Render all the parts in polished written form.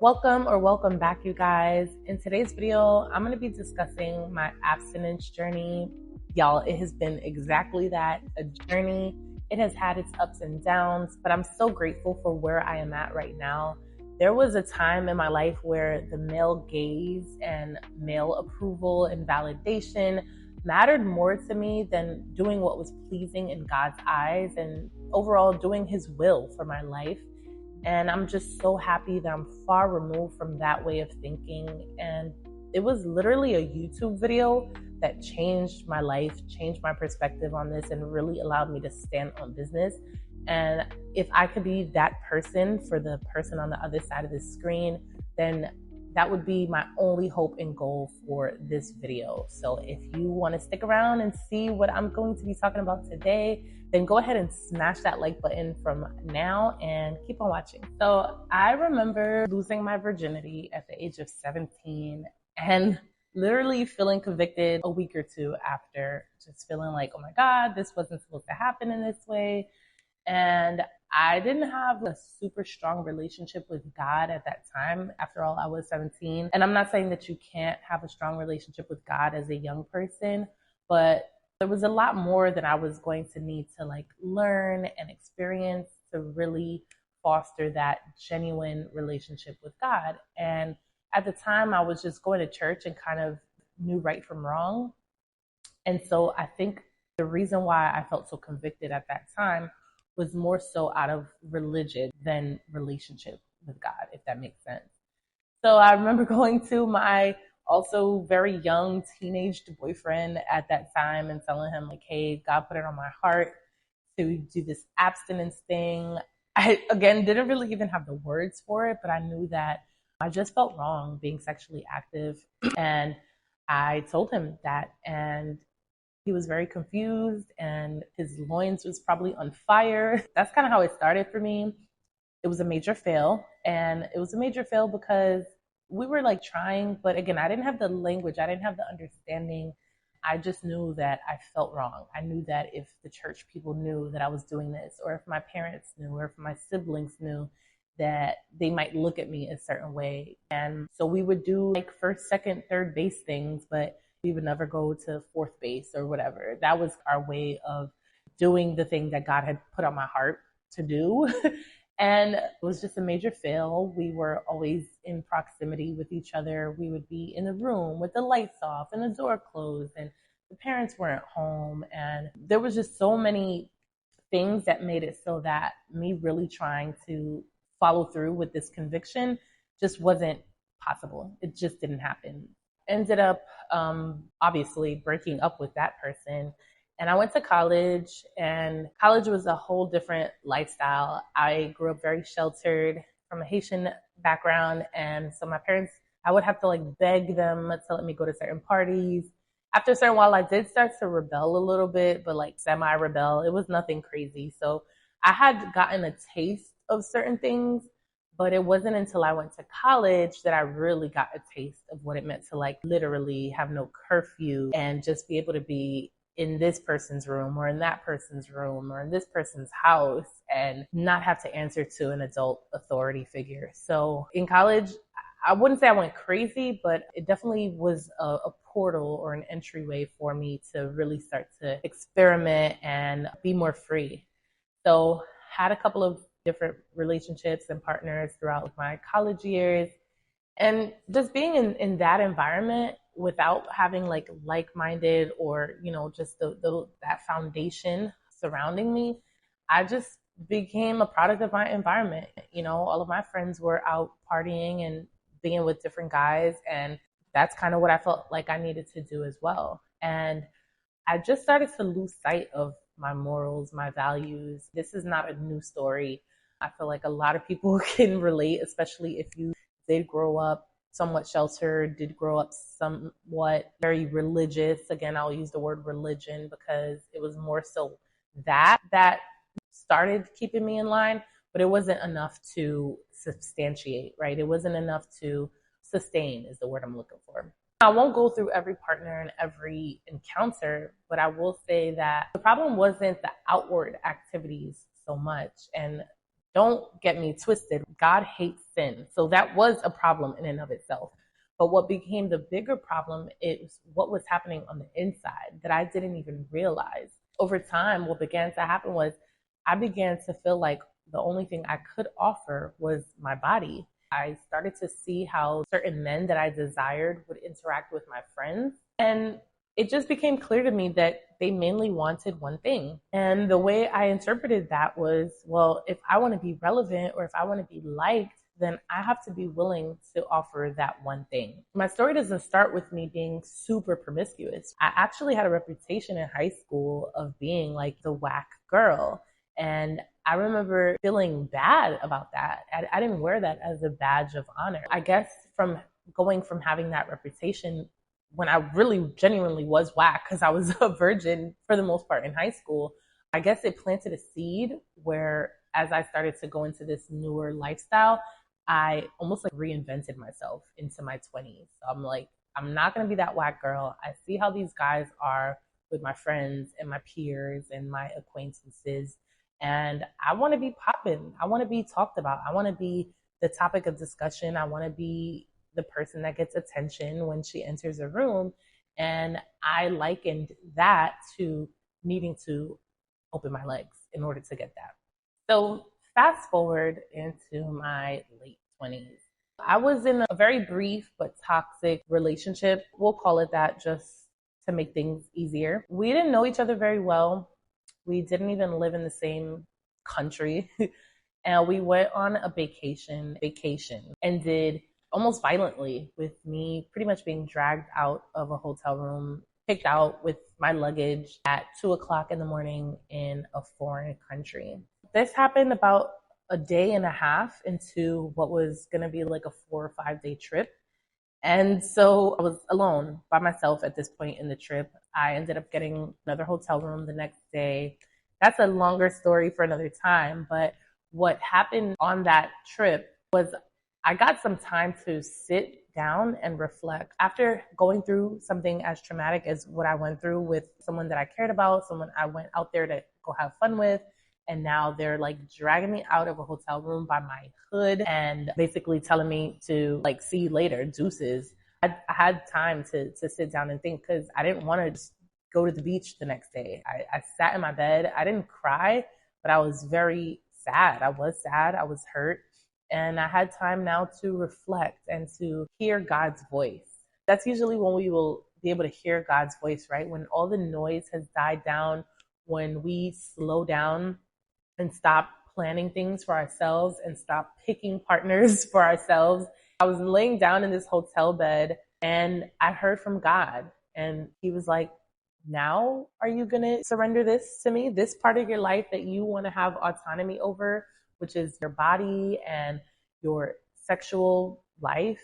Welcome back, you guys. In today's video, I'm going to be discussing my abstinence journey. Y'all, it has been exactly that, a journey. It has had its ups and downs, but I'm so grateful for where I am at right now. There was a time in my life where the male gaze and male approval and validation mattered more to me than doing what was pleasing in God's eyes and overall doing His will for my life. And I'm just so happy that I'm far removed from that way of thinking. And it was literally a YouTube video that changed my life, changed my perspective on this, and really allowed me to stand on business. And if I could be that person for the person on the other side of the screen, then that would be my only hope and goal for this video. So if you want to stick around and see what I'm going to be talking about today, then go ahead and smash that like button from now and keep on watching. So I remember losing my virginity at the age of 17 and literally feeling convicted a week or two after, just feeling like, oh my God, this wasn't supposed to happen in this way. And I didn't have a super strong relationship with God at that time. After all, I was 17. And I'm not saying that you can't have a strong relationship with God as a young person, but there was a lot more that I was going to need to learn and experience to really foster that genuine relationship with God. And at the time, I was just going to church and kind of knew right from wrong. And so I think the reason why I felt so convicted at that time was more so out of religion than relationship with God, if that makes sense. So I remember going to my also very young teenage boyfriend at that time and telling him hey, God put it on my heart to do this abstinence thing. I, again, didn't really even have the words for it, but I knew that I just felt wrong being sexually active. And I told him that, and he was very confused and his loins was probably on fire. That's kind of how it started for me. It was a major fail, and it was a major fail because we were trying, but again, I didn't have the language, I didn't have the understanding. I just knew that I felt wrong. I knew that if the church people knew that I was doing this, or if my parents knew, or if my siblings knew, that they might look at me a certain way. And so we would do first, second, third base things, but we would never go to fourth base or whatever. That was our way of doing the thing that God had put on my heart to do. And it was just a major fail. We were always in proximity with each other. We would be in the room with the lights off and the door closed, and the parents weren't home. And there was just so many things that made it so that me really trying to follow through with this conviction just wasn't possible. It just didn't happen. Ended up obviously breaking up with that person. And I went to college, and college was a whole different lifestyle. I grew up very sheltered from a Haitian background. And so my parents, I would have to beg them to let me go to certain parties. After a certain while, I did start to rebel a little bit, but semi-rebel. It was nothing crazy. So I had gotten a taste of certain things, but it wasn't until I went to college that I really got a taste of what it meant to literally have no curfew and just be able to be in this person's room or in that person's room or in this person's house and not have to answer to an adult authority figure. So in college, I wouldn't say I went crazy, but it definitely was a portal or an entryway for me to really start to experiment and be more free. So had a couple of different relationships and partners throughout my college years. And just being in that environment without having like-minded or, just that foundation surrounding me, I just became a product of my environment. All of my friends were out partying and being with different guys. And that's kind of what I felt like I needed to do as well. And I just started to lose sight of my morals, my values. This is not a new story. I feel like a lot of people can relate, especially if you did grow up somewhat sheltered, did grow up somewhat very religious. Again, I'll use the word religion because it was more so that started keeping me in line, but it wasn't enough to substantiate, right? It wasn't enough to sustain is the word I'm looking for. I won't go through every partner and every encounter, but I will say that the problem wasn't the outward activities so much. And Don't get me twisted. God hates sin. So that was a problem in and of itself. But what became the bigger problem is what was happening on the inside that I didn't even realize. Over time, what began to happen was I began to feel like the only thing I could offer was my body. I started to see how certain men that I desired would interact with my friends. And it just became clear to me that they mainly wanted one thing. And the way I interpreted that was, well, if I want to be relevant or if I want to be liked, then I have to be willing to offer that one thing. My story doesn't start with me being super promiscuous. I actually had a reputation in high school of being like the whack girl. And I remember feeling bad about that. I didn't wear that as a badge of honor. I guess from going from having that reputation when I really genuinely was whack because I was a virgin for the most part in high school, I guess it planted a seed where as I started to go into this newer lifestyle, I almost like reinvented myself into my 20s. So I'm like, I'm not going to be that whack girl. I see how these guys are with my friends and my peers and my acquaintances. And I want to be popping. I want to be talked about. I want to be the topic of discussion. I want to be the person that gets attention when she enters a room. And I likened that to needing to open my legs in order to get that. So fast forward into my late 20s. I was in a very brief but toxic relationship. We'll call it that just to make things easier. We didn't know each other very well. We didn't even live in the same country. And we went on a vacation ended almost violently with me pretty much being dragged out of a hotel room, kicked out with my luggage at 2:00 in the morning in a foreign country. This happened about a day and a half into what was going to be like a 4 or 5 day trip. And so I was alone by myself at this point in the trip. I ended up getting another hotel room the next day. That's a longer story for another time. But what happened on that trip was I got some time to sit down and reflect. After going through something as traumatic as what I went through with someone that I cared about, someone I went out there to go have fun with, and now they're like dragging me out of a hotel room by my hood and basically telling me to like see you later, deuces. I had time to sit down and think because I didn't want to just go to the beach the next day. I sat in my bed. I didn't cry, but I was very sad. I was hurt. And I had time now to reflect and to hear God's voice. That's usually when we will be able to hear God's voice, right? When all the noise has died down, when we slow down and stop planning things for ourselves and stop picking partners for ourselves. I was laying down in this hotel bed and I heard from God and he was like, now are you going to surrender this to me? This part of your life that you want to have autonomy over, which is your body and your sexual life.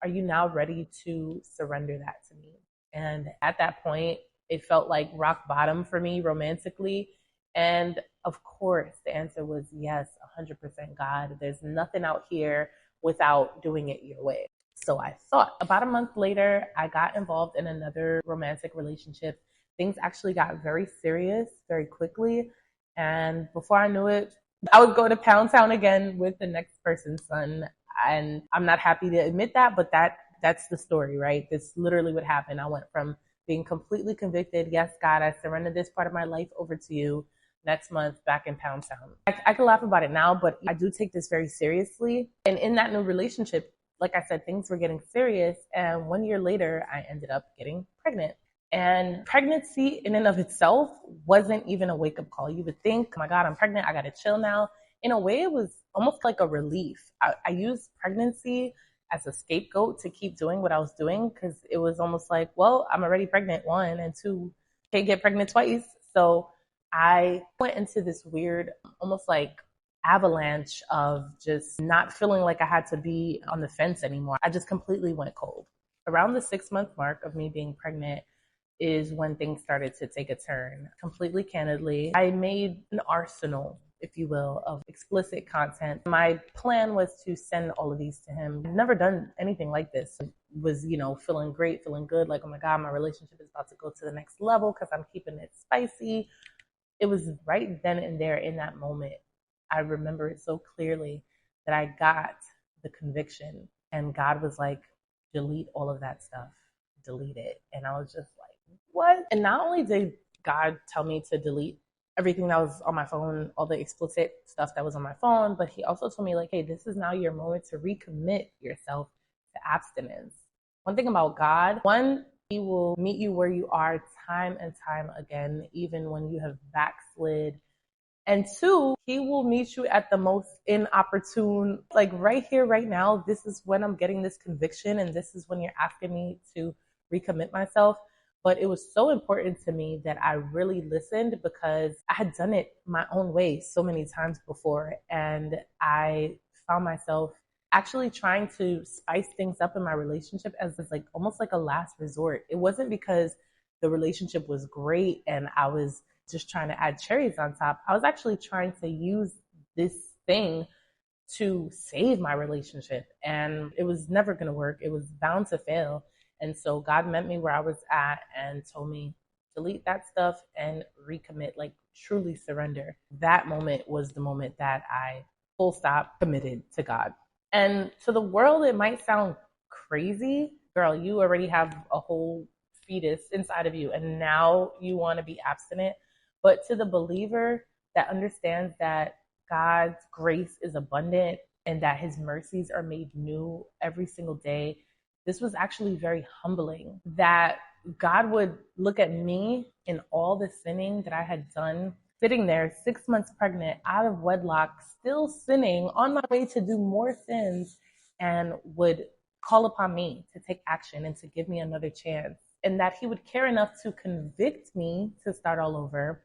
Are you now ready to surrender that to me? And at that point, it felt like rock bottom for me romantically. And of course, the answer was yes, 100% God. There's nothing out here without doing it your way. So I thought. About a month later, I got involved in another romantic relationship. Things actually got very serious very quickly. And before I knew it, I was going to Pound Town again with the next person's son. And I'm not happy to admit that, but that's the story, right? This literally what happened. I went from being completely convicted. Yes, God, I surrendered this part of my life over to you. Next month, back in Pound Town. I can laugh about it now, but I do take this very seriously. And in that new relationship, like I said, things were getting serious. And 1 year later, I ended up getting pregnant. And pregnancy in and of itself wasn't even a wake-up call. You would think, oh my God, I'm pregnant. I got to chill now. In a way, it was almost like a relief. I used pregnancy as a scapegoat to keep doing what I was doing because it was almost like, well, I'm already pregnant, one, and two, can't get pregnant twice. So I went into this weird, almost like avalanche of just not feeling like I had to be on the fence anymore. I just completely went cold. Around the 6-month mark of me being pregnant is when things started to take a turn. Completely candidly, I made an arsenal, if you will, of explicit content. My plan was to send all of these to him. I've never done anything like this. Was, feeling great, feeling good, like, oh my God, my relationship is about to go to the next level because I'm keeping it spicy. It was right then and there in that moment. I remember it so clearly that I got the conviction, and God was like, delete all of that stuff, delete it. And I was just like, what? And not only did God tell me to delete everything that was on my phone, all the explicit stuff that was on my phone, but he also told me, like, hey, this is now your moment to recommit yourself to abstinence. One thing about God, one, he will meet you where you are time and time again, even when you have backslid. And two, he will meet you at the most inopportune, like right here, right now. This is when I'm getting this conviction, and this is when you're asking me to recommit myself. But it was so important to me that I really listened, because I had done it my own way so many times before. And I found myself actually trying to spice things up in my relationship as like almost like a last resort. It wasn't because the relationship was great and I was just trying to add cherries on top. I was actually trying to use this thing to save my relationship, and it was never going to work. It was bound to fail. And so God met me where I was at and told me, delete that stuff and recommit, like truly surrender. That moment was the moment that I full stop committed to God. And to the world, it might sound crazy. Girl, you already have a whole fetus inside of you, and now you want to be abstinent. But to the believer that understands that God's grace is abundant and that his mercies are made new every single day, this was actually very humbling, that God would look at me in all the sinning that I had done, sitting there 6 months pregnant, out of wedlock, still sinning, on my way to do more sins, and would call upon me to take action and to give me another chance. And that he would care enough to convict me to start all over,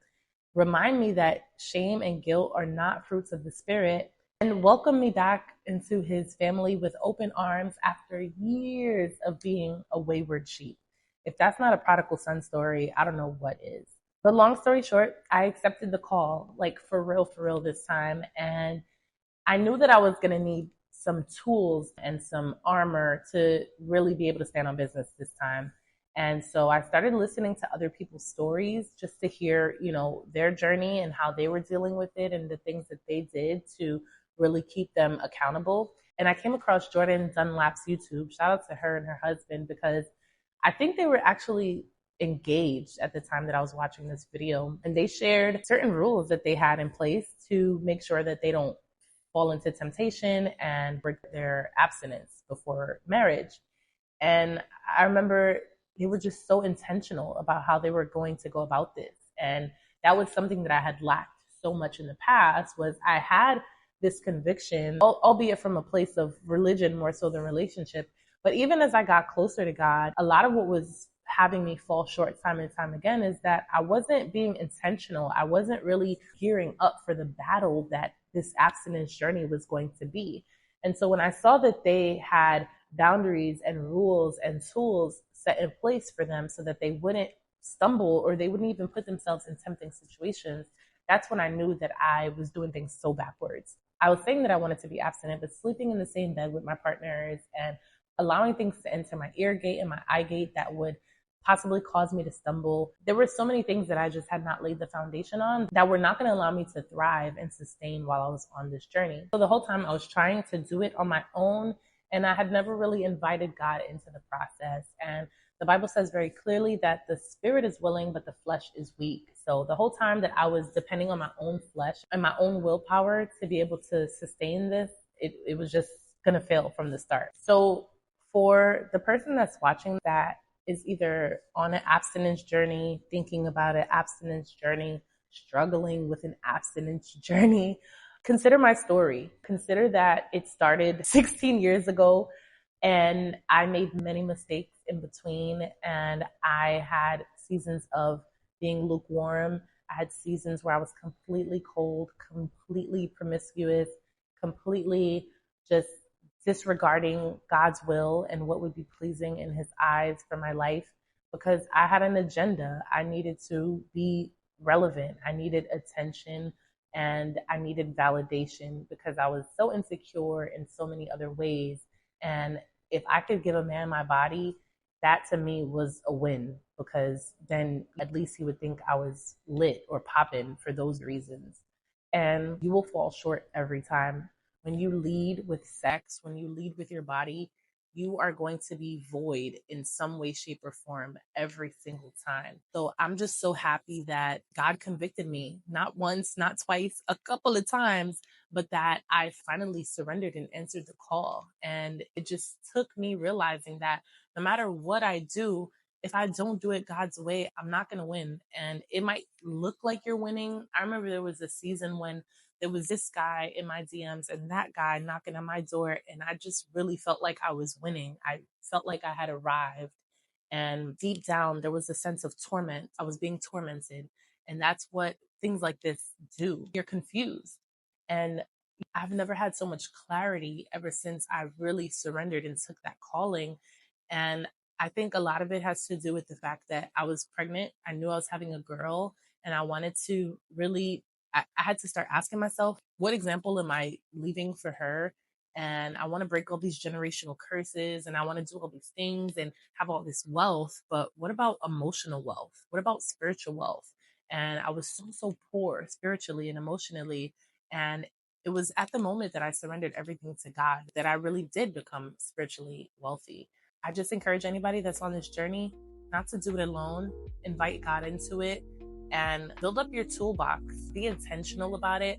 remind me that shame and guilt are not fruits of the Spirit, and welcome me back into his family with open arms after years of being a wayward sheep. If that's not a prodigal son story, I don't know what is. But long story short, I accepted the call, like for real this time. And I knew that I was going to need some tools and some armor to really be able to stand on business this time. And so I started listening to other people's stories just to hear, their journey and how they were dealing with it and the things that they did to really keep them accountable. And I came across Jordan Dunlap's YouTube. Shout out to her and her husband, because I think they were actually engaged at the time that I was watching this video. And they shared certain rules that they had in place to make sure that they don't fall into temptation and break their abstinence before marriage. And I remember they were just so intentional about how they were going to go about this. And that was something that I had lacked so much in the past. Was I had this conviction, albeit from a place of religion more so than relationship. But even as I got closer to God, a lot of what was having me fall short time and time again is that I wasn't being intentional. I wasn't really gearing up for the battle that this abstinence journey was going to be. And so when I saw that they had boundaries and rules and tools set in place for them so that they wouldn't stumble or they wouldn't even put themselves in tempting situations, that's when I knew that I was doing things so backwards. I was saying that I wanted to be abstinent, but sleeping in the same bed with my partners and allowing things to enter my ear gate and my eye gate that would possibly cause me to stumble. There were so many things that I just had not laid the foundation on that were not going to allow me to thrive and sustain while I was on this journey. So the whole time I was trying to do it on my own, and I had never really invited God into the process. And the Bible says very clearly that the spirit is willing, but the flesh is weak. So the whole time that I was depending on my own flesh and my own willpower to be able to sustain this, it was just going to fail from the start. So for the person that's watching that is either on an abstinence journey, thinking about an abstinence journey, struggling with an abstinence journey, consider my story. Consider that it started 16 years ago and I made many mistakes in between, and I had seasons of being lukewarm. I had seasons where I was completely cold, completely promiscuous, completely just disregarding God's will and what would be pleasing in his eyes for my life, because I had an agenda. I needed to be relevant. I needed attention and I needed validation because I was so insecure in so many other ways. And if I could give a man my body, that to me was a win, because then at least he would think I was lit or popping for those reasons. and you will fall short every time. When you lead with sex, when you lead with your body, you are going to be void in some way, shape, or form every single time. So I'm just so happy that God convicted me, not once, not twice, a couple of times, but that I finally surrendered and answered the call. And it just took me realizing that no matter what I do, if I don't do it God's way, I'm not going to win. And it might look like you're winning. I remember there was a season when there was this guy in my DMs and that guy knocking on my door. And I just really felt like I was winning. I felt like I had arrived. And deep down, there was a sense of torment. I was being tormented. And that's what things like this do. You're confused. And I've never had so much clarity ever since I really surrendered and took that calling. And I think a lot of it has to do with the fact that I was pregnant. I knew I was having a girl, and I wanted to really, I had to start asking myself, what example am I leaving for her? And I want to break all these generational curses, and I want to do all these things and have all this wealth. But what about emotional wealth? What about spiritual wealth? And I was so poor spiritually and emotionally. And it was at the moment that I surrendered everything to God that I really did become spiritually wealthy. I just encourage anybody that's on this journey not to do it alone. Invite God into it and build up your toolbox. Be intentional about it.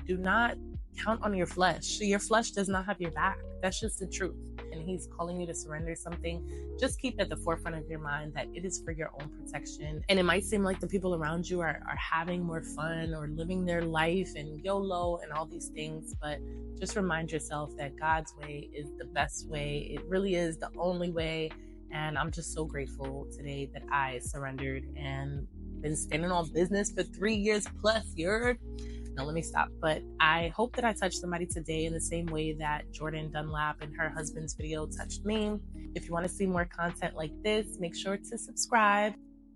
Do not count on your flesh. Your flesh does not have your back. That's just the truth. And He's calling you to surrender something. Just keep at the forefront of your mind that it is for your own protection. And it might seem like the people around you are having more fun or living their life and YOLO and all these things, but just remind yourself that God's way is the best way. It really is the only way. And I'm just so grateful today that I surrendered and been standing on business for 3 years plus. No, let me stop. But I hope that I touched somebody today in the same way that Jordan Dunlap and her husband's video touched me. If you want to see more content like this, make sure to subscribe.